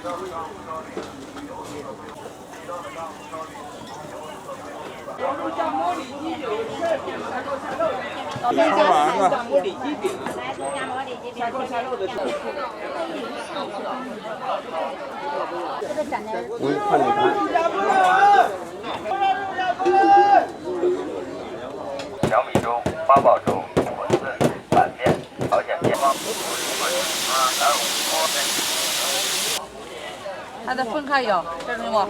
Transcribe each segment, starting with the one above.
吃完了。我看你看。小米粥、八宝粥、馄饨、板面、朝鲜面。还得分开要，这种不？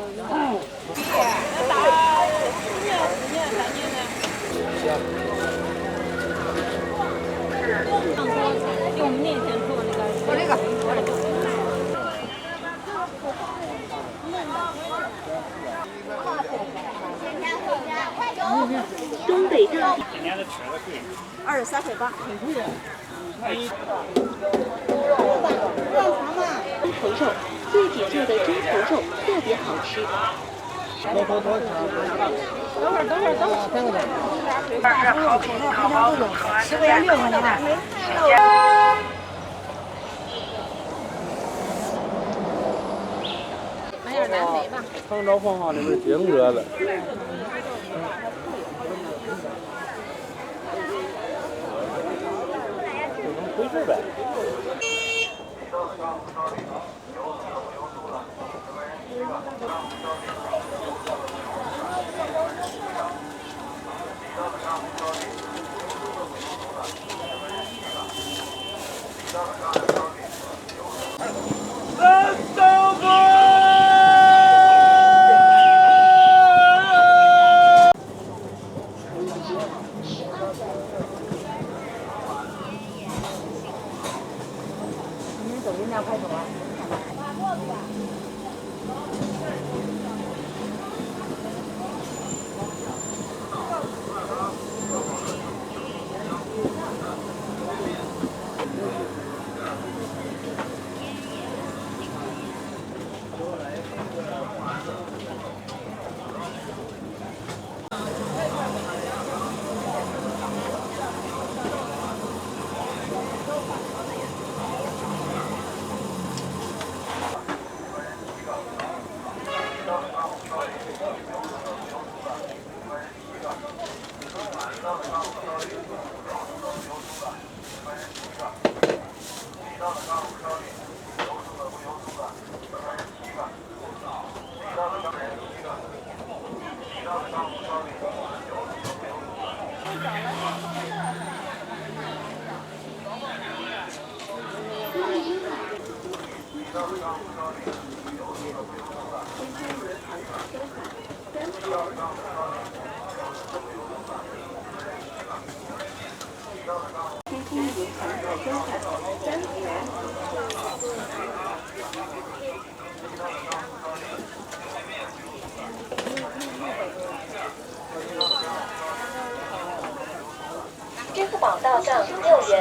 用面线做那个，我这个，东北大23.8，很贵的。猪头肉，自己做的猪头肉特别好吃。等会儿。10块钱6块钱。买点蓝莓吧。杭州凤凰里边挺热的。回事呗。支付宝到账6元。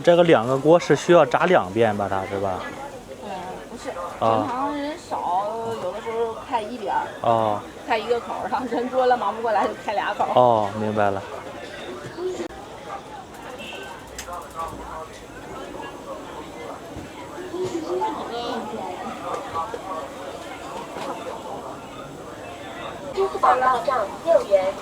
这个2个锅是需要炸2遍吧？它是吧？不是，正常人少，有的时候开1边。哦。开1个口，然后人多了忙不过来就开2口。哦，明白了。支付宝到账6元。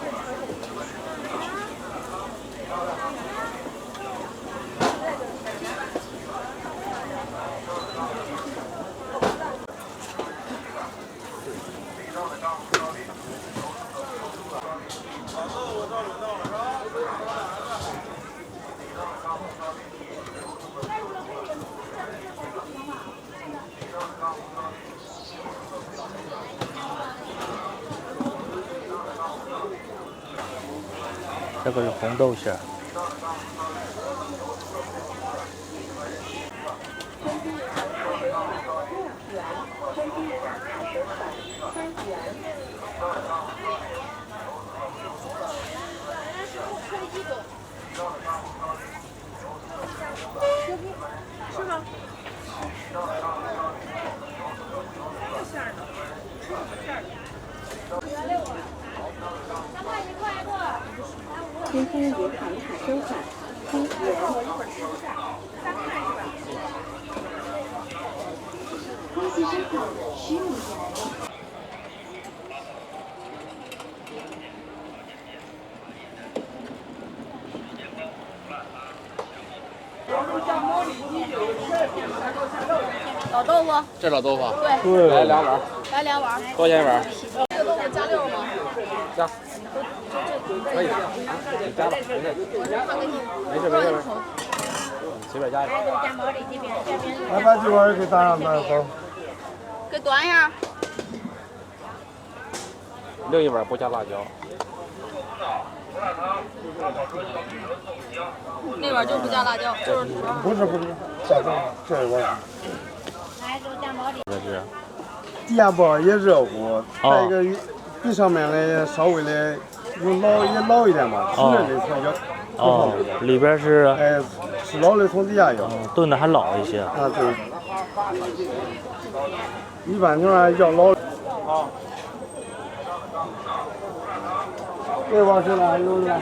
这个是红豆馅儿。老豆腐，这老豆腐，对，来2碗，来2碗。多少钱一碗？这个豆腐加料吗？加，可以，你加吧，没事，随便加一个。来把几碗给打上来，走。给端一下。另一碗不加辣椒。那碗就不加辣椒，就是不是，下这一碗。这是底下包也热乎，它一个比上面的稍微的老一点嘛，是那块要哦，里边是哎是老的从底下要，炖的还老一些。啊对，一般情况下要老。这往谁来？有人。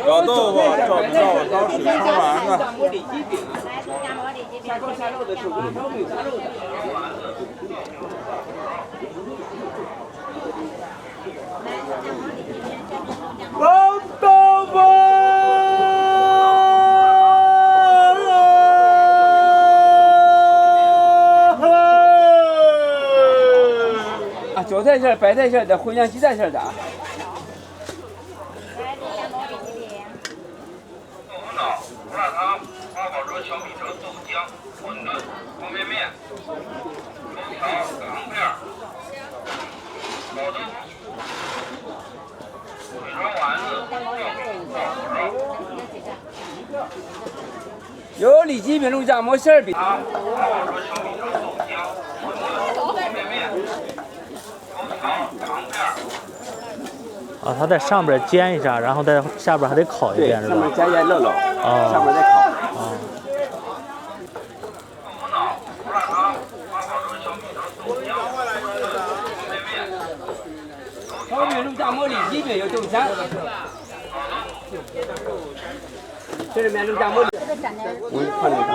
小豆腐照不照当水吃完了。老豆腐。韭菜馅、白菜馅的、茴香鸡蛋馅的。胡辣汤、八宝粥、小米粥、豆浆、馄饨、方便面、油条、港片、老豆腐、水烧丸子、有里脊饼、肉夹馍、馅饼。八宝粥、小米粥、豆浆、馄饨、方便面、油条、港片。啊，它在上边煎一下，然后在下边还得烤一遍，是吧？上面煎腌漏，啊，下面再烤。胡辣汤、八宝粥、小米粥、豆浆、方便面、烧饼、肉夹馍、里脊饼有豆浆。这里面肉夹馍。我看你看。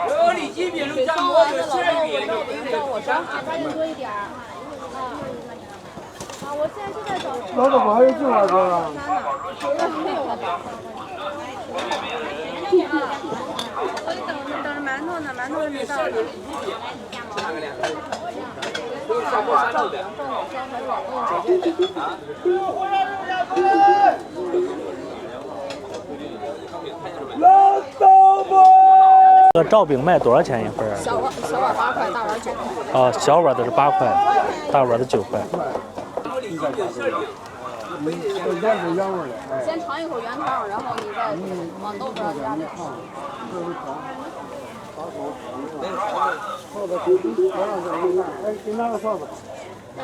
有里脊饼、肉夹馍、有馅饼，有豆浆。老豆腐还有几碗多啊？等着馒头呢，馒头还没到呢。老豆腐。这个照饼卖多少钱一份啊？小碗8块，大碗9块。啊，小碗的是8块，大碗的9块。先尝一口原汤，然后你再往豆腐上加料。哎，给拿个勺子。哎。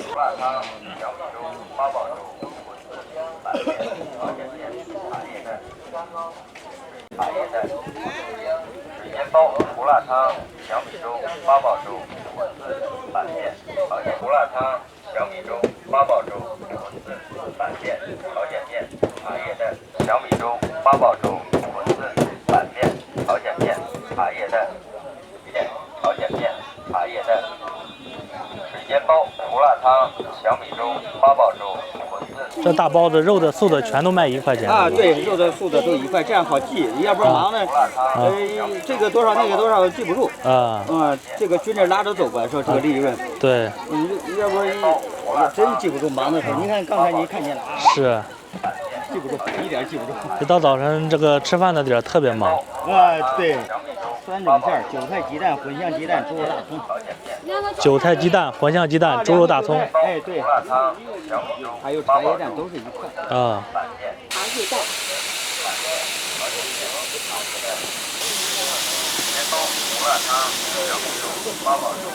胡辣汤、小米粥、八宝粥、馄饨、板面、朝鲜面、茶叶蛋、水煎包、胡辣汤、小米粥、八宝粥、馄饨、板面、朝鲜胡辣汤、小米粥、八宝粥、馄饨、板面、朝鲜面、茶叶蛋、小米粥、八宝粥、馄饨、板面、朝鲜面、茶叶蛋、朝鲜面、茶叶蛋。水煎包、胡辣汤、小米粥、八宝粥、馄饨。这大包子肉的、素的全都卖1块钱啊，对，肉的、素的都1块，这样好记。要不然忙呢，这个多少，那个多少记不住。啊。这个均着拉着走吧，说这个利润。对。要不然也真记不住，忙的时候。你看刚才你看见了啊。是。记不住，一点记不住。一到早晨这个吃饭的点儿特别忙。对，3种馅儿：韭菜鸡蛋、茴香鸡蛋、猪肉大葱。韭菜鸡蛋、茴香鸡蛋、猪肉大葱。哎，对，还有茶叶蛋都是一块。啊。茶叶蛋。面包、胡辣汤、小米粥、八宝粥、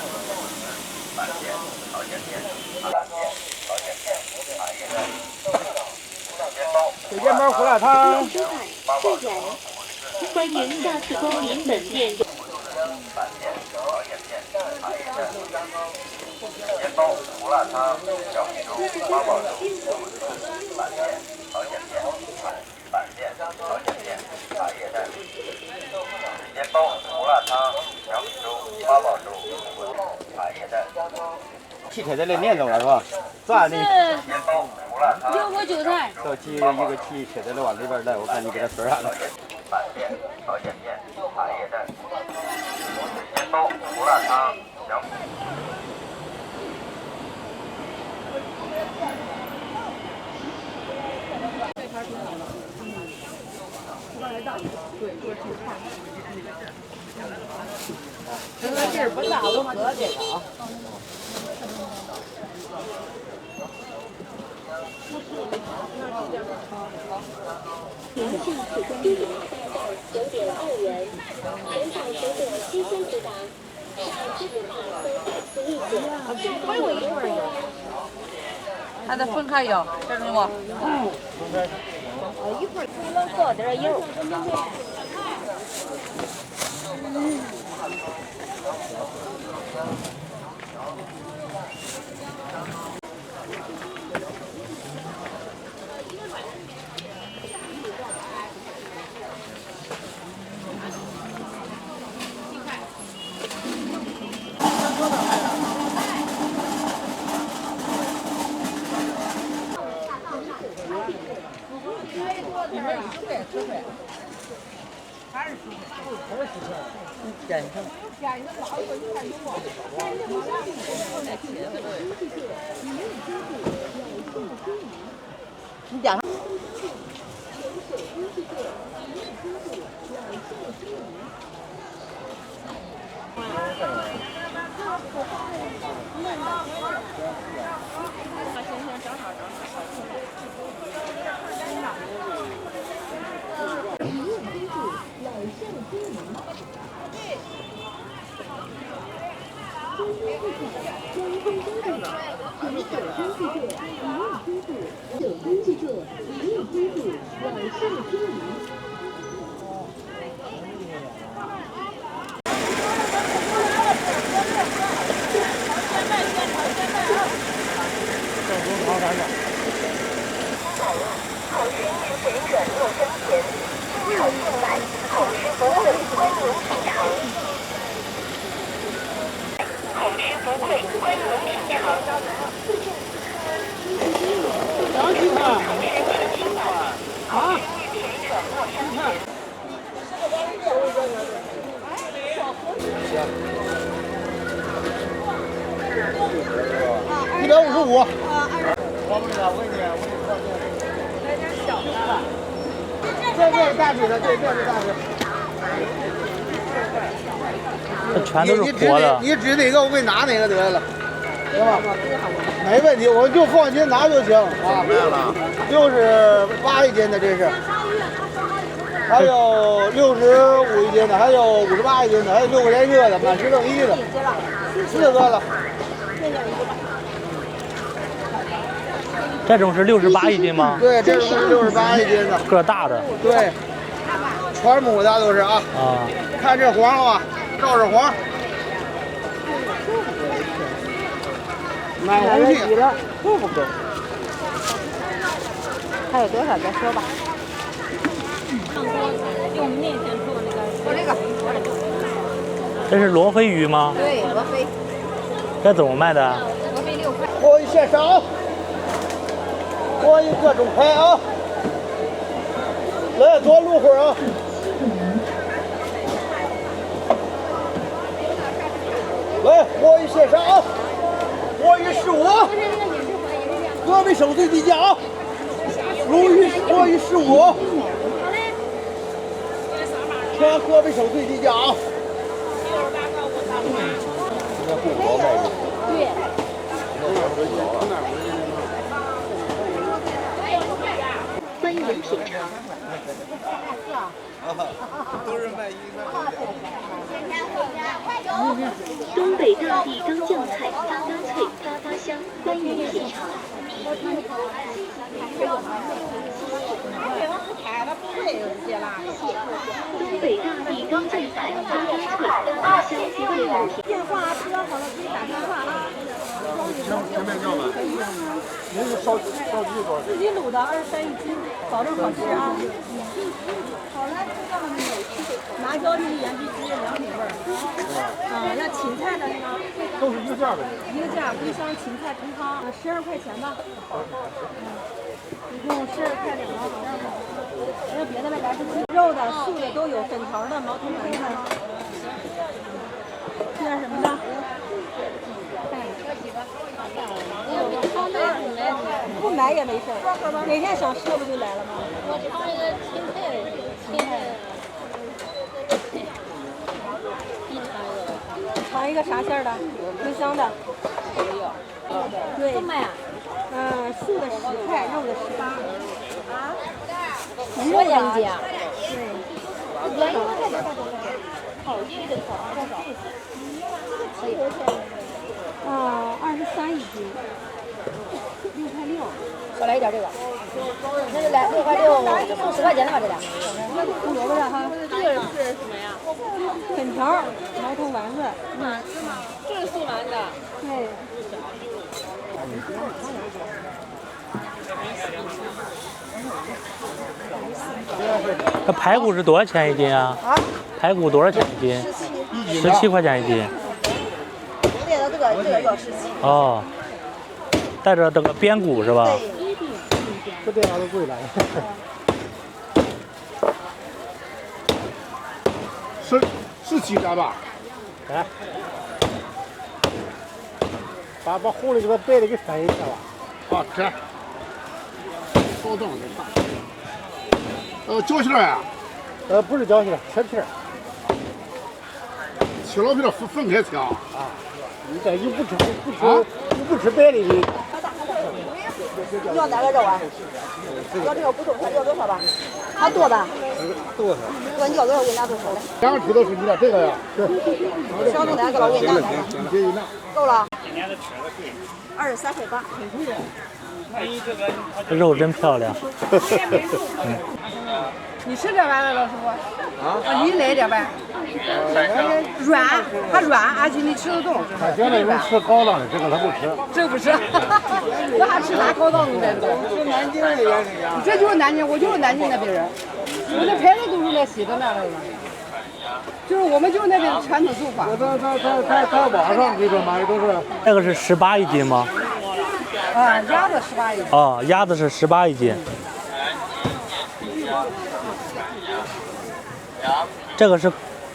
板面、朝鲜面、辣面、朝鲜面、茶叶蛋。面包、水煎包、胡辣汤。八宝粥。欢迎下次光临本店。板面、朝鲜面、茶叶蛋。面包、胡辣汤、小米粥、八宝粥、板面、朝鲜面、板面、朝鲜面、茶叶蛋。面包、胡辣汤、小米粥、八宝粥、茶叶蛋。汽车的那念走了是吧？算的。面包、胡辣汤。要我韭菜。到汽一个汽车的往里边带，我看你给他分啥了。板面、朝鲜面、茶叶蛋。面包、胡辣汤、小米。这个劲儿不大，我喝这个啊。宁夏紫光店9.2元，全场使用新鲜直达，上支付码和再次立减。还有一会儿有，还得分开要，这种吗？一会儿给我搞点油。你讲。155。这是大腿的，对，这是大腿。这全都是活的。你指哪个，我给你拿哪个得了，行吧？没问题，我就放心拿就行啊。68一斤的这是，还有65一斤的，还有58一斤的，还有6个连热的，满10等1的，4个了。这种是68一斤吗？对，这种是68一斤的，个大的。对，全母的都是啊。啊。看这黄啊，照着黄。满红气了，够不够？还有多少再说吧。用面线做那个，我这个。这是罗非鱼吗？对，罗非。这怎么卖的？罗非6块。锅一线上，锅一各种开啊！来，多录会儿啊！来，锅一线上啊！锅一15，河北省最低价啊！鲈鱼15。全河北省最低价啊！应该不高卖的。对。欢迎品尝。都是卖东北大地缸酱菜，嘎嘎脆，嘎嘎香，欢迎品尝。东北大地缸酱菜，嘎嘎脆，嘎嘎香，欢迎品尝。电话比较好的可以打电话啊。全面料吗？您是烧鸡多少？自己卤的23一斤，保证好吃啊。好了，麻椒就是盐焗鸡2品味儿。那芹菜的呢？都是一个价的。一个价，龟香芹菜羹汤，12块钱吧。一共12块2毛5。还有别的没来？肉的、素的都有，粉条的、毛肚丸子。吃点什么呢？不买也没事儿，哪天想吃不就来了吗？我尝一个芹菜，尝一个啥馅儿的？龟香的。对。这么呀？素的10块，肉的18。啊？纯肉的。对。原油太多。好吃的多少？这个23一斤，6块6。少来一点这个，那就来6块6，就送10块钱的吧，这俩。胡萝卜的哈。这个是什么呀？粉条，毛头丸子。这是素丸子。对。这排骨是多少钱一斤啊？排骨多少钱一斤？17块钱一斤。对的，这个要17。哦，带着这个边骨是吧？这电话都贵了。是鸡胗吧？哎，把红的给它白的给分一下吧。啊，这。包装的大。胶馅呀？不是胶馅，切片。切老片分开切啊。你这又不吃白的你。你要哪个肉啊？要这个不瘦，要多少吧？还多吧？多少？你要多少我给你拿多少来。2个腿都是你的，这个呀。小肚哪个了？我给你拿来。够了。23块8。肉真漂亮。你吃这玩意儿了，师傅？啊，你来点呗。软，它软，而且你吃得动。他现在人吃高档的，这个他不吃。这不吃，我还吃啥高档的在这？吃南京的也是一样。这就是南京，我就是南京那边人，我这牌子都是那西的那个。就是我们就是那边传统做法。他网上这个买的都是。这个是18一斤吗？啊，鸭子18一斤。哦，鸭子是18一斤。这个是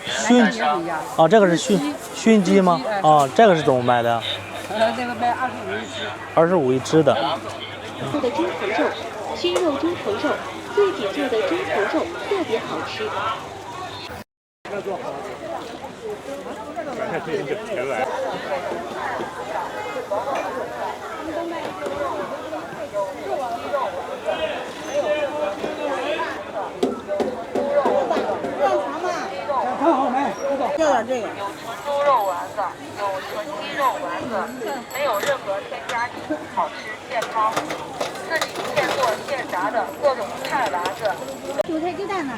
熏鸡啊，这个是熏鸡吗？啊，这个是怎么卖的？这个卖25一只。25一只的。做的猪头肉，熏肉猪头肉，自己做的猪头肉特别好吃。要点这个。有猪肉丸子，有纯鸡肉丸子，没有任何添加剂，好吃健康。自己现做现炸的各种菜丸子。韭菜鸡蛋呢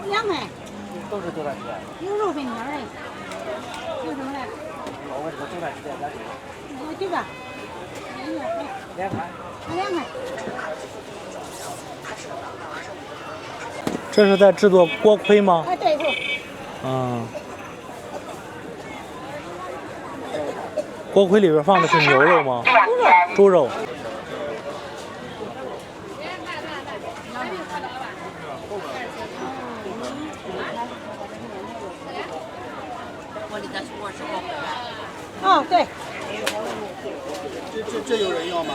？2块。都是韭菜鸡蛋。有肉粉条的。有什么嘞？我这个韭菜鸡蛋这个。2块。2块。这是在制作锅盔吗？哎，对。嗯。锅盔里边放的是牛肉吗？猪肉。哦，对。这有人要吗？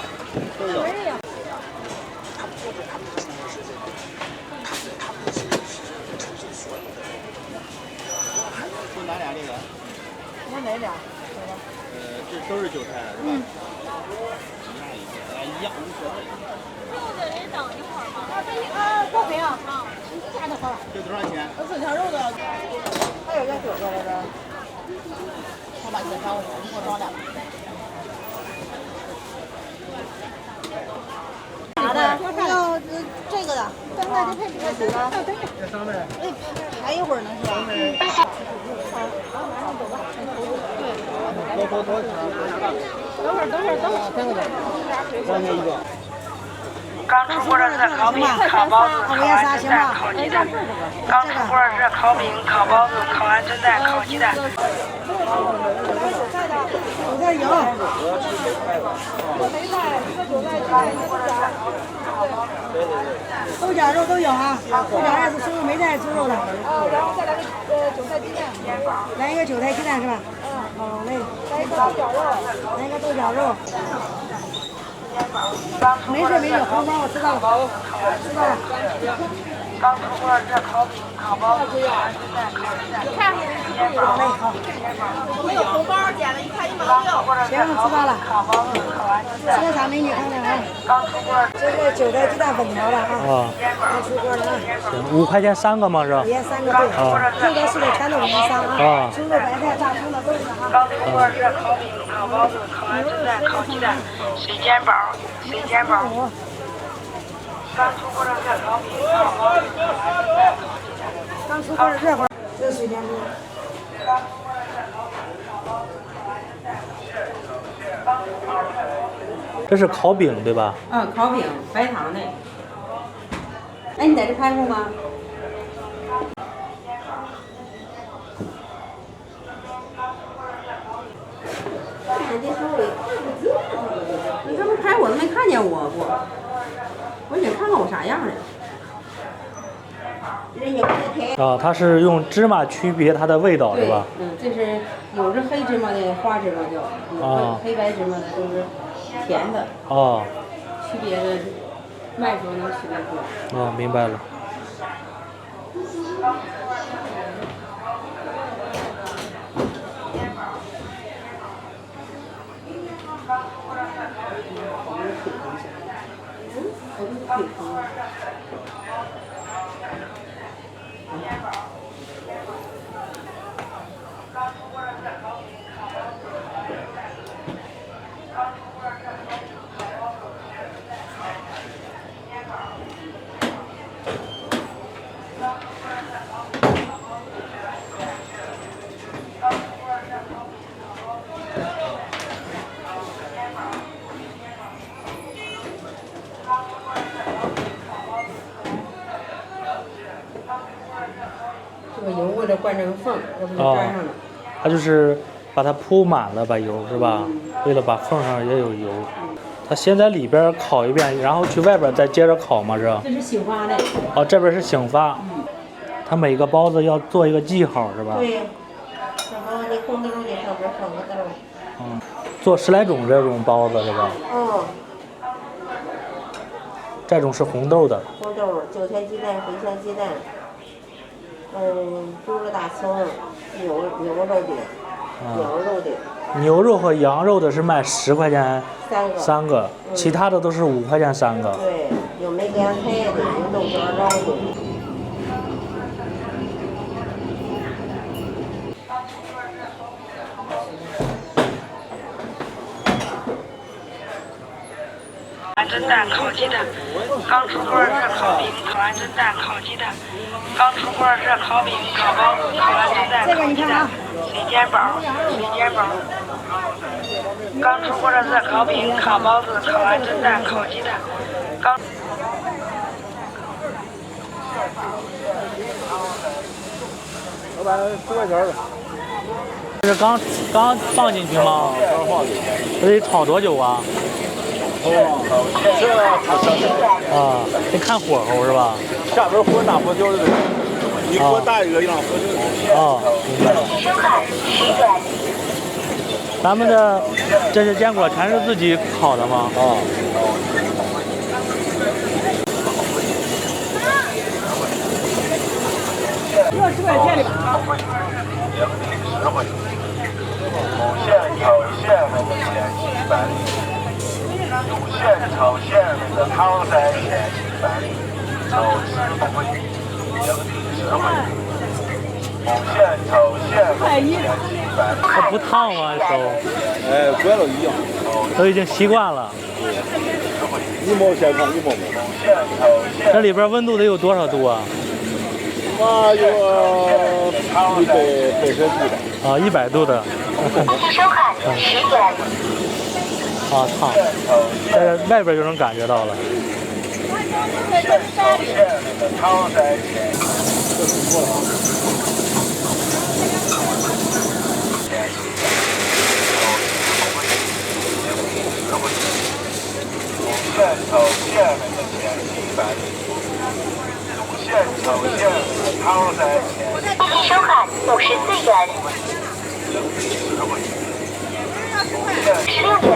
都有。哪俩？这都是韭菜。嗯。一样。肉的得等一会儿吗？高平啊，价的好。这多少钱4条肉的。还有要韭菜来着。好吧，介绍我，你给我找俩。啥的？要这个的，但那就配不了了。哎，排一会儿呢是吧？3天1个。刚出锅的热烤饼、烤包子、烤完蒸蛋、烤鸡蛋。刚出锅的热烤饼、烤包子、烤完蒸蛋、烤鸡蛋。韭菜有。豆角肉都有啊，豆角2是猪肉，没带猪肉的。然后再来个韭菜鸡蛋。来一个韭菜鸡蛋是吧？好嘞。来一个豆角肉。来一个豆角肉。没事没事，红包我知道了，知道了。刚出锅的热烤饼、烤包子、烤完蒸蛋、烤鸡蛋。好嘞，好。没有红包，减了1块1毛6。行，知道了。烤包子、烤完蒸蛋。这啥美女看看啊？刚出锅。这是韭菜鸡蛋粉条的啊。刚出锅的啊。5块钱3个吗？是吧？连3个对。这个是的，全都5元3啊。猪肉、白菜、大葱的都是啊。刚出锅的热烤饼、烤包子、烤完蒸蛋、烤鸡蛋、水煎包、水煎包。刚出锅的热烤饼、烤包子、烤完蒸蛋、烤鸡蛋。刚出锅的热乎，这是水煎包。这是烤饼对吧？烤饼，白糖的。哎，你在这排骨吗？你他们排骨都没看见我不？我得看看我啥样的。它是用芝麻区别它的味道是吧？这是有是黑芝麻的，花芝麻叫，有黑白芝麻的都是甜的。区别的卖出能区别出来。明白了。这个油为了灌这个缝，要不就粘上了。它就是把它铺满了，把油是吧？为了把缝上也有油。它先在里边烤一遍，然后去外边再接着烤嘛，是吧？这是醒发的。这边是醒发。它每个包子要做一个记号是吧？对。然后你红豆的上边放个豆。做10来种这种包子是吧？这种是红豆的。红豆、韭菜鸡蛋、茴香鸡蛋。猪肉大葱，牛肉的，羊肉的。牛肉和羊肉的是卖10块钱3个，其他的都是5块钱3个。对，有梅干菜的，有豆角捞的。蒸蛋、烤鸡蛋，刚出锅热烤饼、烤完蒸蛋、烤鸡蛋，刚出锅热烤饼、烤包子、烤完蒸蛋、烤鸡蛋，水煎包、水煎包。刚出锅的热烤饼、烤包子、烤完蒸蛋、烤鸡蛋，刚。老板10块钱的。这是刚放进去吗？刚放进去。这得炒多久啊？得看火候是吧？下边火大火小的，你火大一个让火小。明白了。咱们的这些坚果全是自己烤的吗？要10块钱的吧。朝下面的前行100里，主线朝下面的汤山前行100里，走时不会迎敌时会。主线朝下面的前行100里。它不烫吗？手？哎，乖了一样，都已经习惯了。一毛钱烫一毛钱。这里边温度得有多少度啊？那有180度的。啊，100度的。收看10点。啊，烫，在外边就能感觉到了。主线朝下面的前行100里，主线朝下面的汤山前。收看54元。16点。